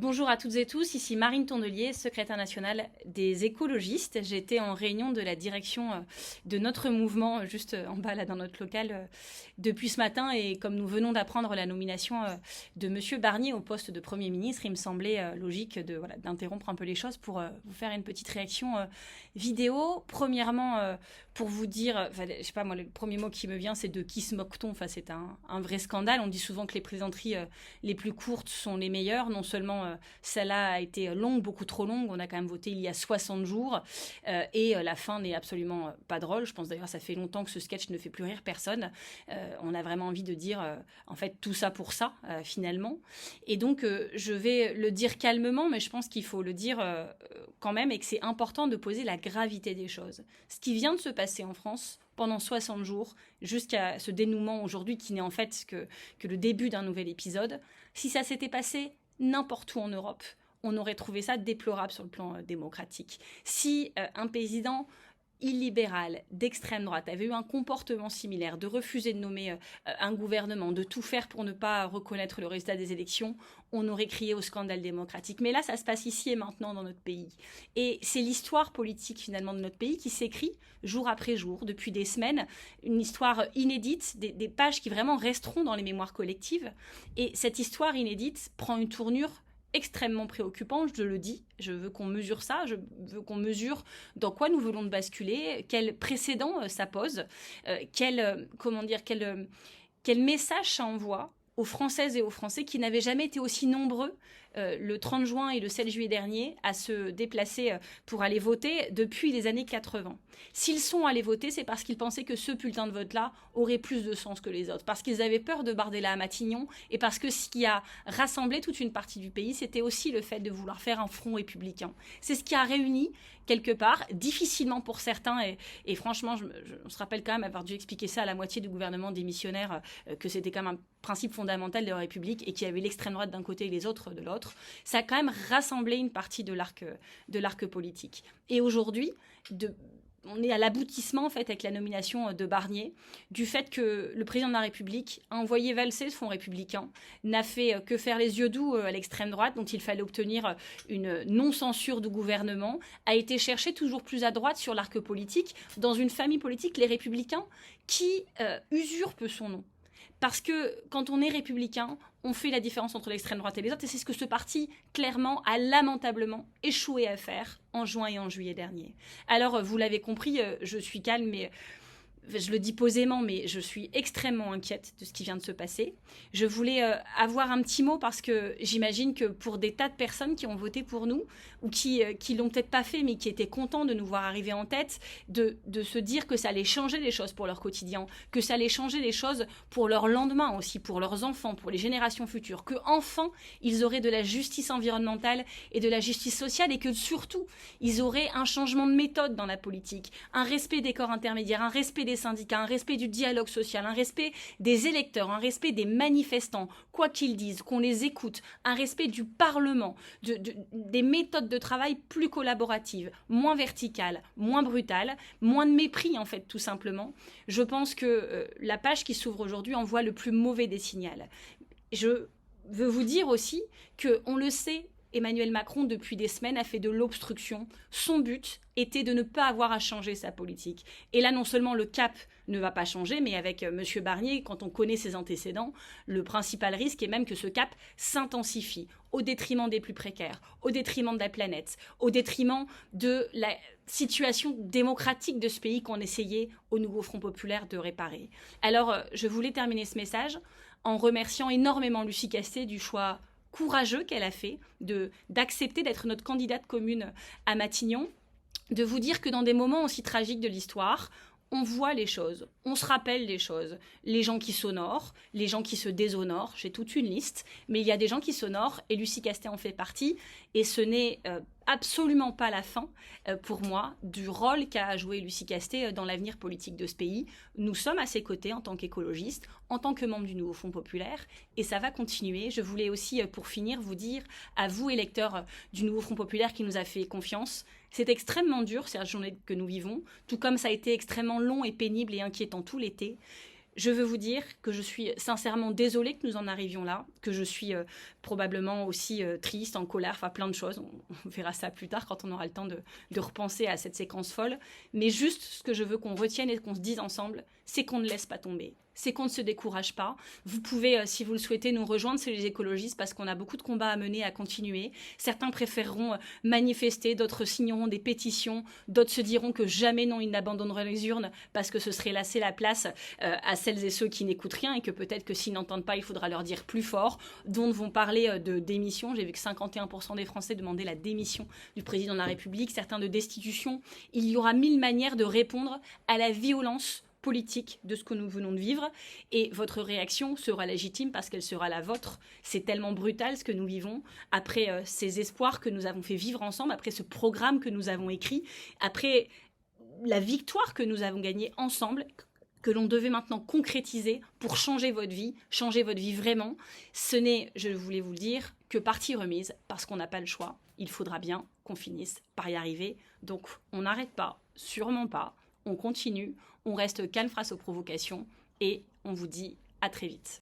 Bonjour à toutes et tous, ici Marine Tournelier, secrétaire nationale des écologistes. J'étais en réunion de la direction de notre mouvement, juste en bas là dans notre local, depuis ce matin. Et comme nous venons d'apprendre la nomination de Monsieur Barnier au poste de Premier ministre, il me semblait logique d'interrompre un peu les choses pour vous faire une petite réaction vidéo. Premièrement, pour vous dire, je sais pas moi, le premier mot qui me vient, c'est de qui se moque-t-on. Enfin, c'est un vrai scandale. On dit souvent que les plaisanteries les plus courtes sont les meilleures. Non seulement celle-là a été longue, beaucoup trop longue. On a quand même voté il y a 60 jours. Et la fin n'est absolument pas drôle. Je pense d'ailleurs que ça fait longtemps que ce sketch ne fait plus rire personne. On a vraiment envie de dire, en fait, tout ça pour ça, finalement. Et donc, je vais le dire calmement, mais je pense qu'il faut le dire quand même et que c'est important de poser la gravité des choses. Ce qui vient de se passer en France pendant 60 jours, jusqu'à ce dénouement aujourd'hui qui n'est en fait que le début d'un nouvel épisode, si ça s'était passé n'importe où en Europe, on aurait trouvé ça déplorable sur le plan démocratique. Si un président illibéral d'extrême droite avait eu un comportement similaire, de refuser de nommer un gouvernement, de tout faire pour ne pas reconnaître le résultat des élections, on aurait crié au scandale démocratique. Mais là, ça se passe ici et maintenant dans notre pays. Et c'est l'histoire politique finalement de notre pays qui s'écrit jour après jour, depuis des semaines, une histoire inédite, des pages qui vraiment resteront dans les mémoires collectives. Et cette histoire inédite prend une tournure extrêmement préoccupant, je le dis. Je veux qu'on mesure ça, je veux qu'on mesure dans quoi nous voulons basculer, quel précédent ça pose, quel message ça envoie aux Françaises et aux Français qui n'avaient jamais été aussi nombreux le 30 juin et le 7 juillet dernier à se déplacer pour aller voter depuis les années 80. S'ils sont allés voter, c'est parce qu'ils pensaient que ce bulletin de vote-là aurait plus de sens que les autres, parce qu'ils avaient peur de Bardella à Matignon et parce que ce qui a rassemblé toute une partie du pays, c'était aussi le fait de vouloir faire un front républicain. C'est ce qui a réuni quelque part, difficilement pour certains, et franchement, on se rappelle quand même avoir dû expliquer ça à la moitié du gouvernement démissionnaire, que c'était quand même un principe fondamental de la République et qu'il y avait l'extrême droite d'un côté et les autres de l'autre. Ça a quand même rassemblé une partie de l'arc politique. Et aujourd'hui, on est à l'aboutissement en fait avec la nomination de Barnier, du fait que le président de la République a envoyé valser ce fonds républicain, n'a fait que faire les yeux doux à l'extrême droite, dont il fallait obtenir une non-censure du gouvernement, a été cherché toujours plus à droite sur l'arc politique, dans une famille politique, les Républicains, qui usurpe son nom. Parce que quand on est républicain, on fait la différence entre l'extrême droite et les autres, et c'est ce que ce parti, clairement, a lamentablement échoué à faire en juin et en juillet dernier. Alors, vous l'avez compris, je suis calme, mais je le dis posément, mais je suis extrêmement inquiète de ce qui vient de se passer. Je voulais avoir un petit mot parce que j'imagine que pour des tas de personnes qui ont voté pour nous, ou qui l'ont peut-être pas fait, mais qui étaient contents de nous voir arriver en tête, de se dire que ça allait changer les choses pour leur quotidien, que ça allait changer les choses pour leur lendemain aussi, pour leurs enfants, pour les générations futures, que enfin ils auraient de la justice environnementale et de la justice sociale, et que surtout ils auraient un changement de méthode dans la politique, un respect des corps intermédiaires, un respect des syndicats, un respect du dialogue social, un respect des électeurs, un respect des manifestants, quoi qu'ils disent, qu'on les écoute, un respect du Parlement, des méthodes de travail plus collaboratives, moins verticales, moins brutales, moins de mépris en fait tout simplement. Je pense que la page qui s'ouvre aujourd'hui envoie le plus mauvais des signaux. Je veux vous dire aussi qu'on le sait, Emmanuel Macron, depuis des semaines, a fait de l'obstruction. Son but était de ne pas avoir à changer sa politique. Et là, non seulement le cap ne va pas changer, mais avec M. Barnier, quand on connaît ses antécédents, le principal risque est même que ce cap s'intensifie au détriment des plus précaires, au détriment de la planète, au détriment de la situation démocratique de ce pays qu'on essayait au nouveau Front populaire de réparer. Alors, je voulais terminer ce message en remerciant énormément Lucie Castet du choix courageux qu'elle a fait d'accepter d'être notre candidate commune à Matignon, de vous dire que dans des moments aussi tragiques de l'histoire, on voit les choses, on se rappelle les choses. Les gens qui s'honorent, les gens qui se déshonorent, j'ai toute une liste, mais il y a des gens qui s'honorent et Lucie Castet en fait partie. Et ce n'est absolument pas la fin, pour moi, du rôle qu'a joué Lucie Castet dans l'avenir politique de ce pays. Nous sommes à ses côtés en tant qu'écologistes, en tant que membres du nouveau Front populaire, et ça va continuer. Je voulais aussi, pour finir, vous dire, à vous, électeurs du nouveau Front populaire qui nous a fait confiance, c'est extrêmement dur, cette journée que nous vivons, tout comme ça a été extrêmement long et pénible et inquiétant tout l'été. Je veux vous dire que je suis sincèrement désolée que nous en arrivions là, que je suis probablement aussi triste, en colère, enfin plein de choses. On verra ça plus tard quand on aura le temps de repenser à cette séquence folle. Mais juste ce que je veux qu'on retienne et qu'on se dise ensemble, c'est qu'on ne laisse pas tomber. C'est qu'on ne se décourage pas. Vous pouvez, si vous le souhaitez, nous rejoindre chez les écologistes parce qu'on a beaucoup de combats à mener, à continuer. Certains préféreront manifester, d'autres signeront des pétitions, d'autres se diront que jamais non, ils n'abandonneront les urnes parce que ce serait laisser la place à celles et ceux qui n'écoutent rien et que peut-être que s'ils n'entendent pas, il faudra leur dire plus fort. D'autres vont parler de démission. J'ai vu que 51% des Français demandaient la démission du président de la République, certains de destitution. Il y aura 1000 manières de répondre à la violence politique de ce que nous venons de vivre et votre réaction sera légitime parce qu'elle sera la vôtre. C'est tellement brutal ce que nous vivons après ces espoirs que nous avons fait vivre ensemble, après ce programme que nous avons écrit, après la victoire que nous avons gagnée ensemble, que l'on devait maintenant concrétiser pour changer votre vie vraiment. Ce n'est, je voulais vous le dire, que partie remise parce qu'on n'a pas le choix. Il faudra bien qu'on finisse par y arriver. Donc on n'arrête pas, sûrement pas. On continue, on reste calme face aux provocations et on vous dit à très vite.